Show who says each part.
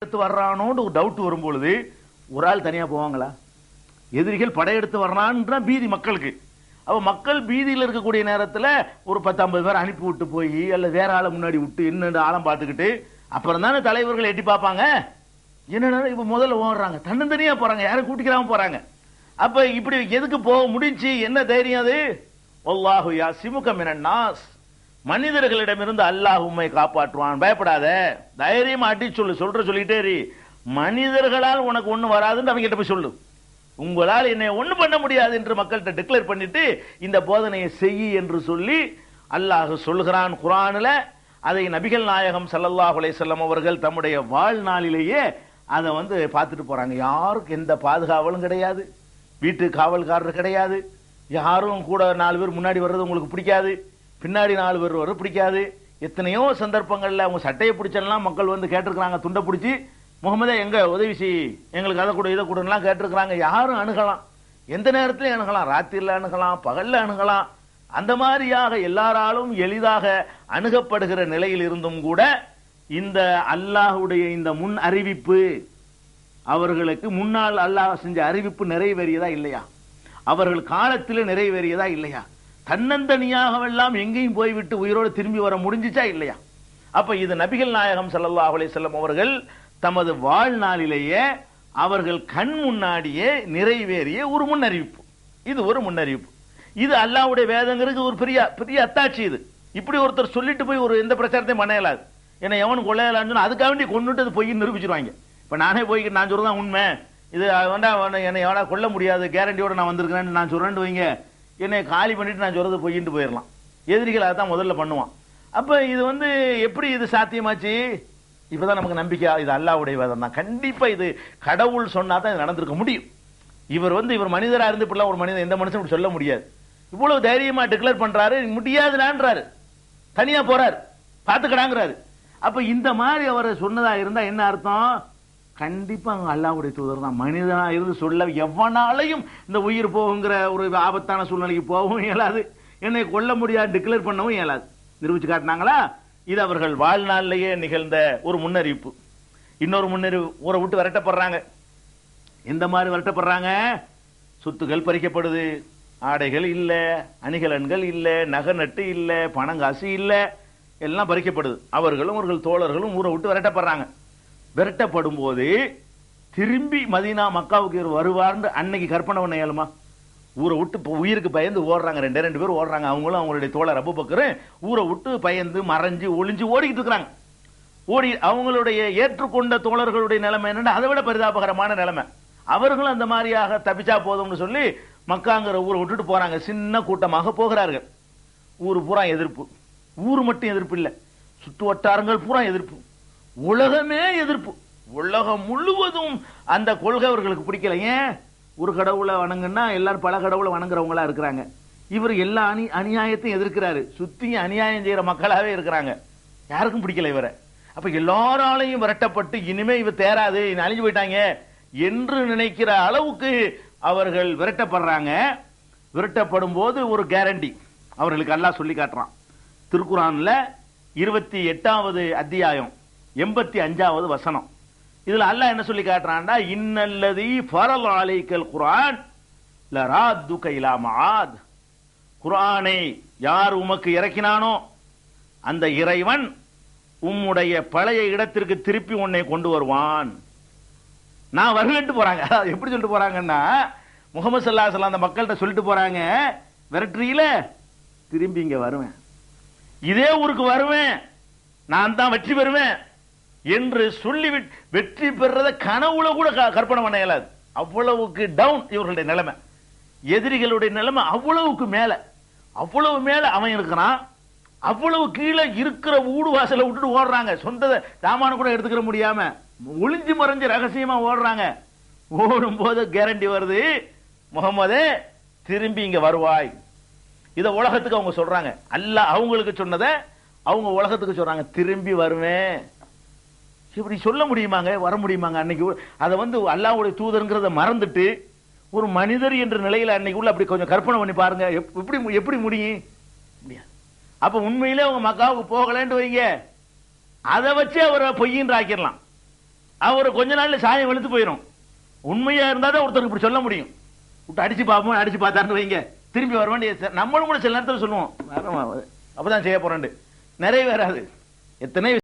Speaker 1: எடுத்து வர்றானோன்னு ஒரு டவுட் வரும்பொழுது ஒரு ஆள் தனியா போவாங்களா? எதிரிகள் படையெடுத்து வர்றான்ற பீதி மக்களுக்கு. அப்ப மக்கள் பீதியில் இருக்கக்கூடிய நேரத்தில் ஒரு 10-50 பேர் அனுப்பி விட்டு போய் அல்ல வேற ஆளை முன்னாடி விட்டு என்ன ஆழம் பார்த்துக்கிட்டு அப்புறம் தானே தலைவர்கள் எட்டி பார்ப்பாங்க. என்னன்னா இப்ப முதல்ல ஓடுறாங்க, தன்னந்தனியா போறாங்க, யாரும் கூட்டிக்கிறாம போறாங்க. அப்ப இப்படி எதுக்கு போக முடிஞ்சு? என்ன தைரியம் அது? வல்லாஹு யாசிமுக மினன் நாஸ், மனிதர்களிடமிருந்து அல்லாஹ் உம்மை காப்பாற்றுவான், பயப்படாத, தைரியமா அடி சொல்லிட்டே மனிதர்களால் உனக்கு ஒண்ணு வராதுன்னு அவங்க கிட்ட போய் சொல்லு. உங்களால் என்னை ஒண்ணு பண்ண முடியாது என்று மக்கள்கிட்ட டிக்ளேர் பண்ணிட்டு இந்த போதனையை செய் என்று சொல்லி அல்லாஹ் சொல்கிறான் குர்ஆன்ல. அதை நபிகள் நாயகம் ஸல்லல்லாஹு அலைஹி வஸல்லம் அவர்கள் தம்முடைய வாழ்நாளிலேயே அதை பார்த்துட்டு போறாங்க. யாருக்கு எந்த பாதுகாவலும் கிடையாது, வீட்டு காவல்காரர் கிடையாது, யாரும் கூட 4 பேர் முன்னாடி வர்றது உங்களுக்கு பிடிக்காது, பின்னாடி 4 பேர் வர பிடிக்காது. எத்தனையோ சந்தர்ப்பங்கள்ல அவங்க சட்டையை பிடிச்செல்லாம் மக்கள் கேட்டிருக்கிறாங்க, துண்டை பிடிச்சி முகமதே எங்க உதவி செய், எங்களுக்கு அதை கூட இதை கூடலாம் கேட்டிருக்கிறாங்க. யாரும் அணுகலாம், எந்த நேரத்திலையும் அணுகலாம், ராத்திரில அணுகலாம், பகல்ல அணுகலாம். அந்த மாதிரியாக எல்லாராலும் எளிதாக அணுகப்படுகிற நிலையில் இருந்தும் கூட இந்த அல்லாஹ்வுடைய இந்த முன் அறிவிப்பு, அவர்களுக்கு முன்னால் அல்லாஹ் செஞ்ச அறிவிப்பு நிறைவேறியதா இல்லையா? அவர்கள் காலத்தில் நிறைவேறியதா இல்லையா? தன்னந்தனியாகவெல்லாம் எங்கேயும் போய்விட்டு உயிரோடு திரும்பி வர முடிஞ்சிச்சா இல்லையா? அப்ப இது நபிகள் நாயகம் ஸல்லல்லாஹு அலைஹி வஸல்லம் அவர்கள் தமது வாழ்நாளிலேயே அவர்கள் கண் முன்னாடியே நிறைவேறிய ஒரு முன்னறிவிப்பு. இது ஒரு முன்னறிவிப்பு. இது அல்லாஹ்வுடைய வேதங்கிறது ஒரு பெரிய பெரிய அத்தாட்சி. இது இப்படி ஒருத்தர் சொல்லிட்டு போய் ஒரு எந்த பிரச்சாரத்தையும் பண்ண இயலாது. ஏன்னா எவன் கொள்ளையலான்னு அதுக்காக வேண்டி கொண்டுட்டு அது பொய்ன்னு நிரூபிச்சிருவாங்க. இப்ப நானே போய் நான் சொல்றதான் உண்மை, இது என்னை எவனா கொல்ல முடியாது, கேரண்டியோட நான் வந்திருக்கிறேன்னு நான் சொல்றேன்னு வைங்க, என்னை காலி பண்ணிட்டு நான் சொல்றது பொய்யிட்டு போயிடலாம். எதிரிகள் அதான் முதல்ல பண்ணுவான். அப்ப இது எப்படி இது சாத்தியமாச்சு? இப்பதான் நமக்கு நம்பிக்கை, இது அல்லாஹ்வுடைய வேதம் தான், கண்டிப்பா இது கடவுள் சொன்னா தான் இது நடந்திருக்க முடியும். இவர் மனிதரா இருந்து இப்படிலாம் ஒரு மனிதன் எந்த மனுஷன் சொல்ல முடியாது. இவ்வளவு தைரியமா டிக்ளேர் பண்றாரு, முடியாதுன்றாரு, தனியா போறாரு, பாத்துக்கடாங்கிறாரு. அப்ப இந்த மாதிரி அவர் சொன்னதா இருந்தா என்ன அர்த்தம்? கண்டிப்பா அல்லாஹ்வுடைய தூதர் தான். மனிதனா இருந்து சொல்ல எவனாலையும் இந்த உயிர் போகுங்கிற ஒரு ஆபத்தான சூழ்நிலைக்கு போகவும் இயலாது, என்னை கொல்ல முடியாது டிக்ளேர் பண்ணவும் இயலாது. நிரூபிச்சு காட்டினாங்களா? இது அவர்கள் வாழ்நாளிலேயே நிகழ்ந்த ஒரு முன்னறிவிப்பு. இன்னொரு முன்னறிவு, ஊரை விட்டு விரட்டப்படுறாங்க. எந்த மாதிரி விரட்டப்படுறாங்க? சொத்துக்கள் பறிக்கப்படுது, ஆடைகள் இல்ல, அணிகலன்கள் இல்ல, நகை நட்டு இல்ல, பணங்காசு இல்ல, எல்லாம் பறிக்கப்படுது. அவர்களும் அவர்கள் தோழர்களும் ஊரை விட்டு விரட்டப்படுறாங்க. விரட்டப்படும் போது திரும்பி மதீனா மக்காவுக்கு வருவார்னு அன்னைக்கு கற்பனை பண்ண இயலுமா? ஊரை விட்டு உயிருக்கு பயந்து ஓடுறாங்க, 2 பேர் ஓடுறாங்க. அவங்களும் அவங்களுடைய தோழர் அபூபக்கர் ஊரை விட்டு பயந்து மறைஞ்சு ஒளிஞ்சு ஓடிக்கிட்டு இருக்கிறாங்க. ஓடி அவங்களுடைய ஏற்றுக்கொண்ட தோழர்களுடைய நிலைமை என்னன்னா அதை விட பரிதாபகரமான நிலைமை. அவர்களும் அந்த மாதிரியாக தப்பிச்சா போதும்னு சொல்லி மக்காங்கிற ஊரை விட்டுட்டு போறாங்க. சின்ன கூட்டமாக போகிறார்கள். ஊர் பூரா எதிர்ப்பு. ஊர் மட்டும் எதிர்ப்பு இல்ல, சுற்று வட்டாரங்கள் பூரா எதிர்ப்பு, உலகமே எதிர்ப்பு. உலகம் முழுவதும் அந்த கொள்கை அவர்களுக்கு பிடிக்கல. ஏன்? ஒரு கடவுளை வணங்குன்னா எல்லாரும் பல கடவுளை வணங்குறவங்களா இருக்கிறாங்க. இவர் எல்லா அநியாயத்தையும் எதிர்க்கிறாரு, சுத்தியும் அநியாயம் செய்யற மக்களாவே இருக்கிறாங்க. யாருக்கும் பிடிக்கல இவரை. அப்ப எல்லாராலையும் விரட்டப்பட்டு இனிமே இவர் தேராது, அழிஞ்சு போயிட்டாங்க என்று நினைக்கிற அளவுக்கு அவர்கள் விரட்டப்படுறாங்க. விரட்டப்படும் போது ஒரு கேரண்டி அவர்களுக்கு அல்லாஹ் சொல்லி காட்டுறான். திருக்குர்ஆன்ல 28வது அத்தியாயம் 85வது வசனம். இதுல அல்லாஹ் என்ன சொல்லி காட்டுறான்டா, இன்னல்லதி ஃபரல் அலைக்கல் குர்ஆன் லராதுக இலா மஆத். குர்ஆனை யார் உமக்கு இறக்கினானோ அந்த இறைவன் உம்முடைய பழைய இடத்திற்கு திருப்பி உன்னை கொண்டு வருவான். நான் வரலன்ட்டு போறாங்க. எப்படி சொல்லிட்டு போறாங்கன்னா, முஹம்மது ஸல்லல்லாஹு அலைஹி வஸல்லம் அந்த மக்கள்கிட்ட சொல்லிட்டு போறாங்க, விரட்டுறீல திரும்பி இங்க வருவேன், இதே ஊருக்கு வருவேன், நான் தான் வெற்றி பெறுவேன் என்று சொல்லிவிட்டு வெற்றி பெறத கனவுல கூட கற்பனை பண்ண இயலாது. அவ்வளவுக்கு டவுன் இவர்களுடைய நிலைமை, எதிரிகளுடைய நிலைமை அவ்வளவுக்கு மேல, அவ்வளவு மேல அவன் இருக்கிறான். அவ்வளவு கீழே இருக்கிற ஊடு வாசலை விட்டுட்டு ஓடுறாங்க. சொந்த சாமான கூட எடுத்துக்கிற முடியாம ஒளிஞ்சு மறைஞ்சு ரகசியமா ஓடுறாங்க. ஓடும் போது கேரண்டி வருது, முகமதே திரும்பி இங்க வருவாய். இத உலகத்துக்கு அவங்க சொல்றாங்க. அல்லாஹ் அவங்களுக்கு சொன்னதை அவங்க உலகத்துக்கு சொல்றாங்க, திரும்பி வருவேன். இப்படி சொல்ல முடியுமாங்க? வர முடியுமாங்க? அன்னைக்கு அதை அல்லாஹ்வுடைய தூதர்ங்கிறத மறந்துட்டு ஒரு மனிதர் என்ற நிலையில அன்னைக்கு உள்ள அப்படி கொஞ்சம் கற்பனை பண்ணி பாருங்க, எப்படி முடியும்? முடியாது. அப்ப உண்மையிலே அவங்க மக்காவுக்கு போகலன்னு வைங்க, அதை வச்சு அவரை பொய்யின்னு ஆக்கிடலாம். அவர் கொஞ்ச நாள்ல சாயம் வெளுத்து போயிடும். உண்மையா இருந்தா தான் ஒருத்தருக்கு இப்படி சொல்ல முடியும். விட்டு அடிச்சு பார்ப்போம், அடிச்சு பார்த்தாருன்னு வைங்க, திரும்பி வர வேண்டிய நம்மளும் கூட சில நேரத்தில் சொல்லுவோம், அப்பதான் செய்ய போறேன், நிறைவேறாது. எத்தனை